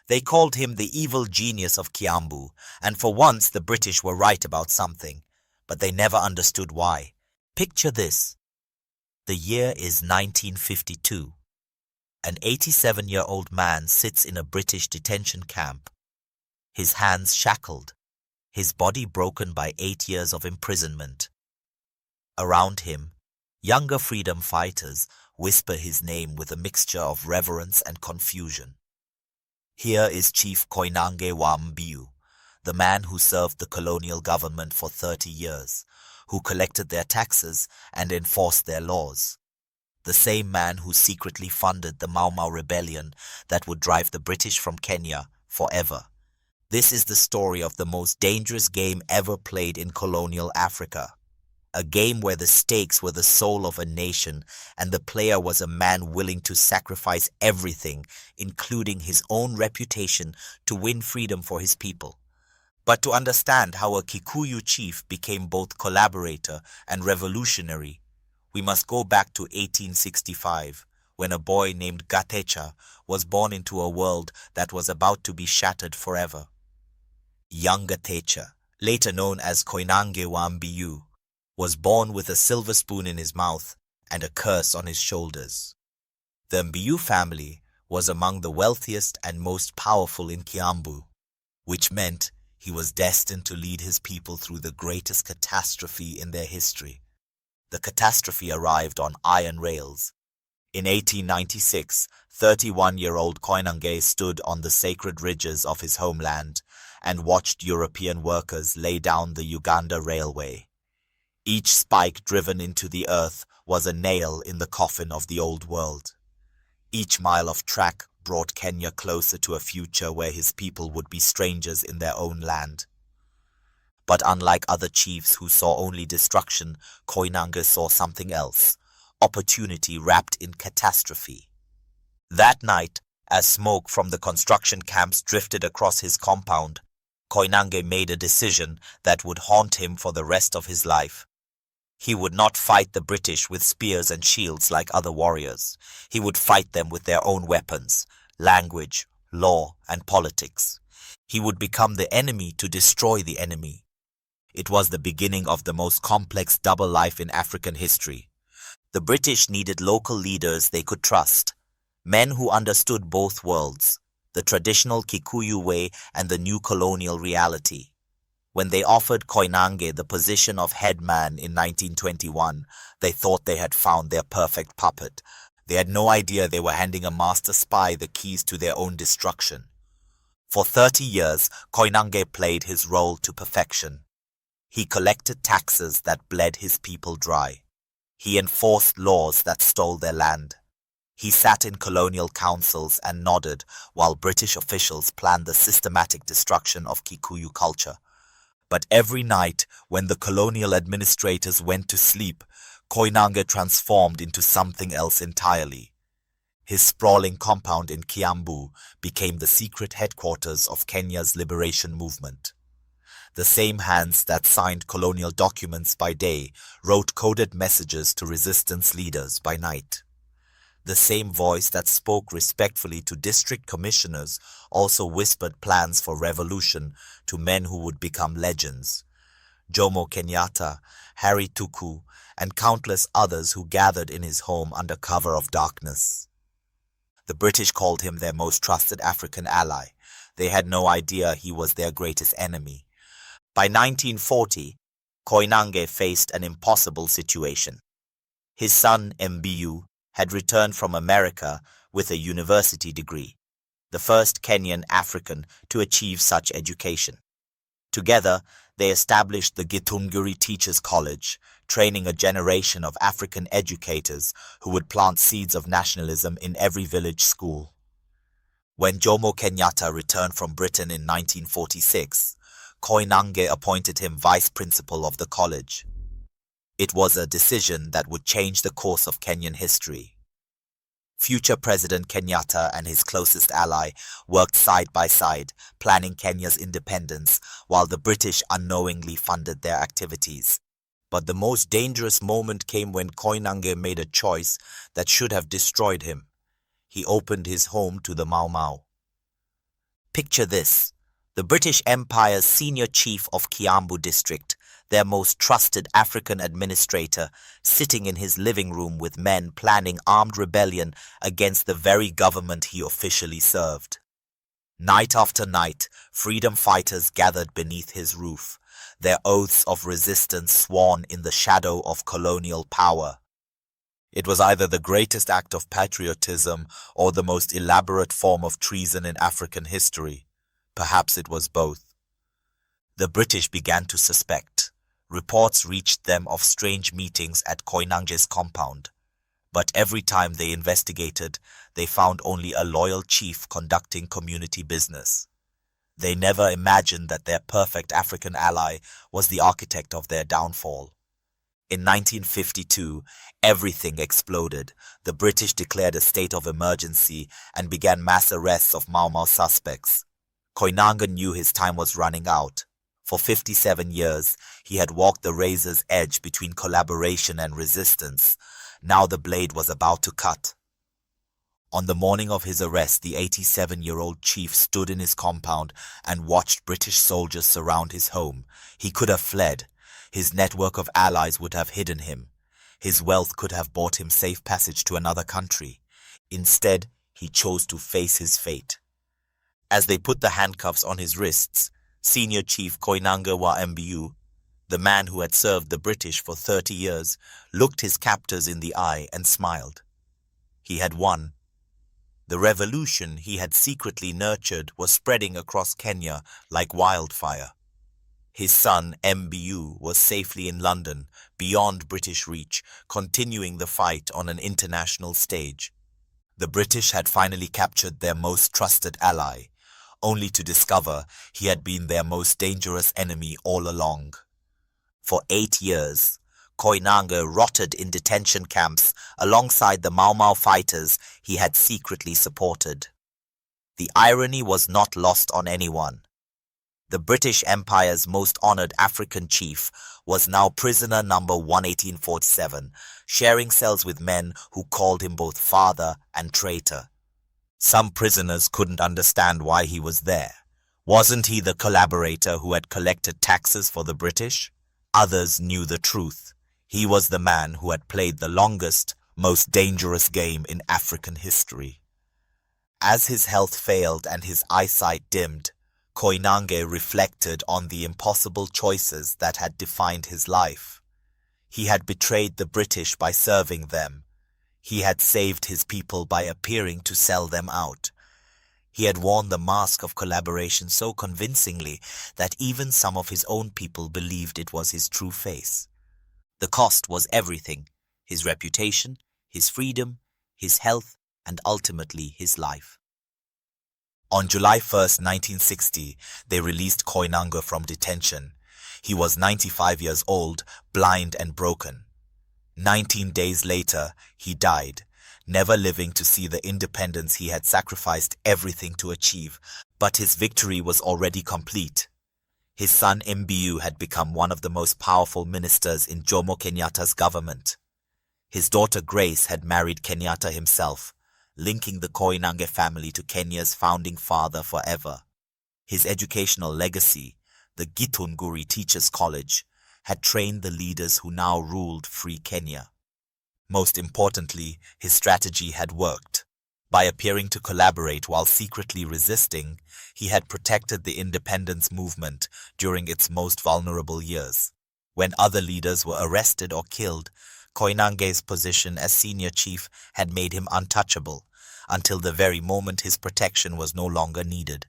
They called him the Evil Genius of Kiambu, and for once the British were right about something, but they never understood why. Picture this. The year is 1952. An 87-year-old man sits in a British detention camp, his hands shackled, his body broken by 8 years of imprisonment. Around him, younger freedom fighters whisper his name with a mixture of reverence and confusion. Here is Chief Koinange wa Mbiyu, the man who served the colonial government for 30 years, who collected their taxes and enforced their laws. The same man who secretly funded the Mau Mau rebellion that would drive the British from Kenya forever. This is the story of the most dangerous game ever played in colonial Africa. A game where the stakes were the soul of a nation and the player was a man willing to sacrifice everything, including his own reputation, to win freedom for his people. But to understand how a Kikuyu chief became both collaborator and revolutionary, we must go back to 1865, when a boy named Gatecha was born into a world that was about to be shattered forever. Young Gatecha, later known as Koinange wa Mbiyu, was born with a silver spoon in his mouth and a curse on his shoulders. The Mbiyu family was among the wealthiest and most powerful in Kiambu, which meant he was destined to lead his people through the greatest catastrophe in their history. The catastrophe arrived on iron rails. In 1896, 31-year-old Koinange stood on the sacred ridges of his homeland and watched European workers lay down the Uganda Railway. Each spike driven into the earth was a nail in the coffin of the old world. Each mile of track brought Kenya closer to a future where his people would be strangers in their own land. But unlike other chiefs who saw only destruction, Koinange saw something else, opportunity wrapped in catastrophe. That night, as smoke from the construction camps drifted across his compound, Koinange made a decision that would haunt him for the rest of his life. He would not fight the British with spears and shields like other warriors. He would fight them with their own weapons, language, law, and politics. He would become the enemy to destroy the enemy. It was the beginning of the most complex double life in African history. The British needed local leaders they could trust, men who understood both worlds, the traditional Kikuyu way and the new colonial reality. When they offered Koinange the position of headman in 1921, they thought they had found their perfect puppet. They had no idea they were handing a master spy the keys to their own destruction. For 30 years, Koinange played his role to perfection. He collected taxes that bled his people dry. He enforced laws that stole their land. He sat in colonial councils and nodded while British officials planned the systematic destruction of Kikuyu culture. But every night, when the colonial administrators went to sleep, Koinange transformed into something else entirely. His sprawling compound in Kiambu became the secret headquarters of Kenya's liberation movement. The same hands that signed colonial documents by day wrote coded messages to resistance leaders by night. The same voice that spoke respectfully to district commissioners also whispered plans for revolution to men who would become legends. Jomo Kenyatta, Harry Tuku, and countless others who gathered in his home under cover of darkness. The British called him their most trusted African ally. They had no idea he was their greatest enemy. By 1940, Koinange faced an impossible situation. His son Mbiyu had returned from America with a university degree, the first Kenyan African to achieve such education. Together, they established the Githunguri Teachers College, training a generation of African educators who would plant seeds of nationalism in every village school. When Jomo Kenyatta returned from Britain in 1946, Koinange appointed him vice principal of the college. It was a decision that would change the course of Kenyan history. Future President Kenyatta and his closest ally worked side by side, planning Kenya's independence, while the British unknowingly funded their activities. But the most dangerous moment came when Koinange made a choice that should have destroyed him. He opened his home to the Mau Mau. Picture this: the British Empire's senior chief of Kiambu District, their most trusted African administrator, sitting in his living room with men planning armed rebellion against the very government he officially served. Night after night, freedom fighters gathered beneath his roof, their oaths of resistance sworn in the shadow of colonial power. It was either the greatest act of patriotism or the most elaborate form of treason in African history. Perhaps it was both. The British began to suspect. Reports reached them of strange meetings at Koinange's compound. But every time they investigated, they found only a loyal chief conducting community business. They never imagined that their perfect African ally was the architect of their downfall. In 1952, everything exploded. The British declared a state of emergency and began mass arrests of Mau Mau suspects. Koinange knew his time was running out. For 57 years, he had walked the razor's edge between collaboration and resistance. Now the blade was about to cut. On the morning of his arrest, the 87-year-old chief stood in his compound and watched British soldiers surround his home. He could have fled. His network of allies would have hidden him. His wealth could have bought him safe passage to another country. Instead, he chose to face his fate. As they put the handcuffs on his wrists, Senior Chief Koinange wa Mbiyu, the man who had served the British for 30 years, looked his captors in the eye and smiled. He had won. The revolution he had secretly nurtured was spreading across Kenya like wildfire. His son, Mbiyu, was safely in London, beyond British reach, continuing the fight on an international stage. The British had finally captured their most trusted ally, only to discover he had been their most dangerous enemy all along. For 8 years, Koinange rotted in detention camps alongside the Mau Mau fighters he had secretly supported. The irony was not lost on anyone. The British Empire's most honored African chief was now prisoner number 1847, sharing cells with men who called him both father and traitor. Some prisoners couldn't understand why he was there. Wasn't he the collaborator who had collected taxes for the British? Others knew the truth. He was the man who had played the longest, most dangerous game in African history. As his health failed and his eyesight dimmed, Koinange reflected on the impossible choices that had defined his life. He had betrayed the British by serving them. He had saved his people by appearing to sell them out. He had worn the mask of collaboration so convincingly that even some of his own people believed it was his true face. The cost was everything: his reputation, his freedom, his health, and ultimately his life. On July 1st, 1960, they released Koinange from detention. He was 95 years old, blind and broken. 19 days later, he died, never living to see the independence he had sacrificed everything to achieve, but his victory was already complete. His son Mbiyu had become one of the most powerful ministers in Jomo Kenyatta's government. His daughter Grace had married Kenyatta himself, linking the Koinange family to Kenya's founding father forever. His educational legacy, the Githunguri Teachers College, had trained the leaders who now ruled free Kenya. Most importantly, his strategy had worked. By appearing to collaborate while secretly resisting, he had protected the independence movement during its most vulnerable years. When other leaders were arrested or killed, Koinange's position as senior chief had made him untouchable, until the very moment his protection was no longer needed.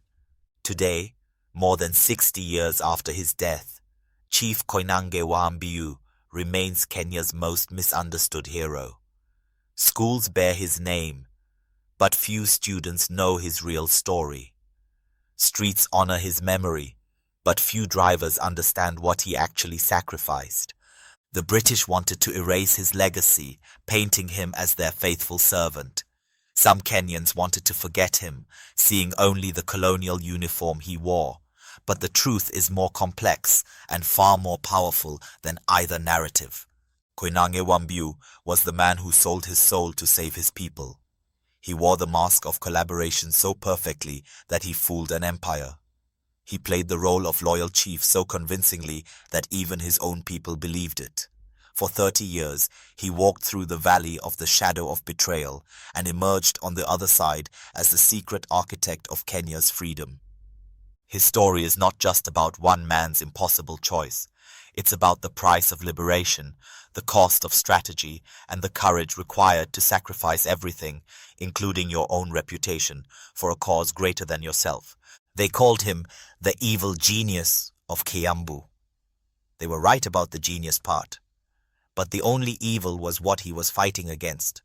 Today, more than 60 years after his death, Chief Koinange wa Mbiyu remains Kenya's most misunderstood hero. Schools bear his name, but few students know his real story. Streets honor his memory, but few drivers understand what he actually sacrificed. The British wanted to erase his legacy, painting him as their faithful servant. Some Kenyans wanted to forget him, seeing only the colonial uniform he wore. But the truth is more complex and far more powerful than either narrative. Koinange wa Mbiyu was the man who sold his soul to save his people. He wore the mask of collaboration so perfectly that he fooled an empire. He played the role of loyal chief so convincingly that even his own people believed it. For 30 years, he walked through the valley of the shadow of betrayal and emerged on the other side as the secret architect of Kenya's freedom. His story is not just about one man's impossible choice. It's about the price of liberation, the cost of strategy, and the courage required to sacrifice everything, including your own reputation, for a cause greater than yourself. They called him the Evil Genius of Kiambu. They were right about the genius part. But the only evil was what he was fighting against.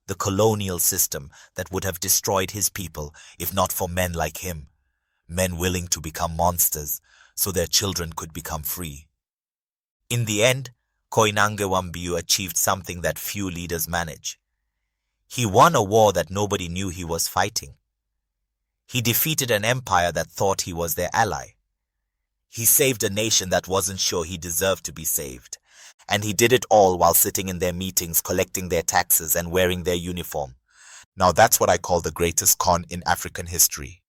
The colonial system that would have destroyed his people if not for men like him. Men willing to become monsters so their children could become free. In the end, Koinange Mbiyu achieved something that few leaders manage. He won a war that nobody knew he was fighting. He defeated an empire that thought he was their ally. He saved a nation that wasn't sure he deserved to be saved. And he did it all while sitting in their meetings, collecting their taxes and wearing their uniform. Now that's what I call the greatest con in African history.